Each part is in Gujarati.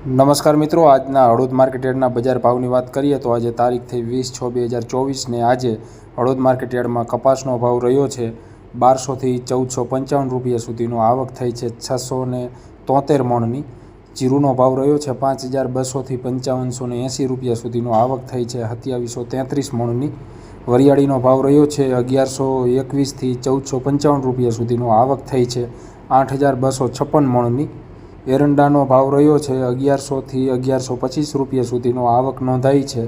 નમસ્કાર મિત્રો, આજના હળવદ માર્કેટયાર્ડના બજાર ભાવની વાત કરીએ તો આજે તારીખ થઈ 20/6/2024 ને આજે હળવદ માર્કેટયાર્ડમાં કપાસનો ભાવ રહ્યો છે 1200થી 1455 રૂપિયા સુધીનો. આવક થઈ છે 673 મણની. જીરુનો ભાવ રહ્યો છે 5200થી 5580 રૂપિયા સુધીનો. આવક થઈ છે 2733 મણની. વરિયાળીનો ભાવ રહ્યો છે 1121થી 1455 રૂપિયા સુધીનો. આવક થઈ છે 8256 મણની. એરંડાનો ભાવ રહ્યો છે 1100થી 1125 રૂપિયા સુધીનો. આવક નોંધાઈ છે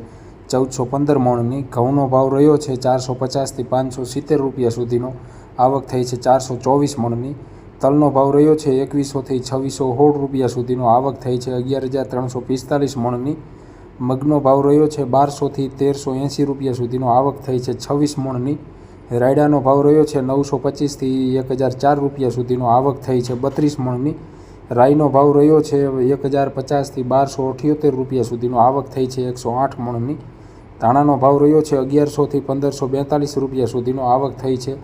1415 મણની. ઘઉંનો ભાવ રહ્યો છે 450થી 570 રૂપિયા સુધીનો. આવક થઈ છે 424 મણની. તલનો ભાવ રહ્યો છે 2100થી 2616 રૂપિયા સુધીનો. આવક થઈ છે 11345 મણની. મગનો ભાવ રહ્યો છે 1200થી 1380 રૂપિયા સુધીનો. આવક થઈ છે 26 મણની. રાયડાનો ભાવ રહ્યો છે 925થી 1004 રૂપિયા સુધીનો. આવક થઈ છે 32 મણની. રાઈનો ભાવ રહ્યો છે 1050થી 1278 રૂપિયા સુધીનો. આવક થઈ છે 108 મણની. ધાણાનો ભાવ રહ્યો છે 1100થી 1542 રૂપિયા સુધીનો. આવક થઈ છે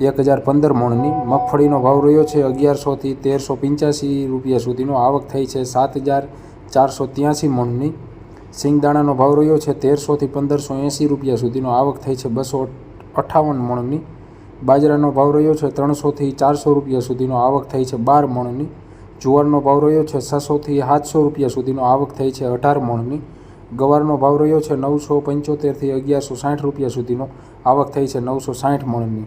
1015 મણની. મગફળીનો ભાવ રહ્યો છે 1100થી 1385 રૂપિયા સુધીનો. આવક થઈ છે 7483 મણની. સિંગદાણાનો ભાવ રહ્યો છે 1300થી 1580 રૂપિયા સુધીનો. આવક થઈ છે 258 મણની. બાજરાનો ભાવ રહ્યો છે 300થી 400 રૂપિયા સુધીનો. આવક થઈ છે 12 મણની. જુવારનો ભાવ રહ્યો છે 600થી 700 રૂપિયા સુધીનો. આવક થઈ છે 18 મણની. ગવારનો ભાવ રહ્યો છે 975થી 1160 રૂપિયા સુધીનો. આવક થઈ છે 960 મણની.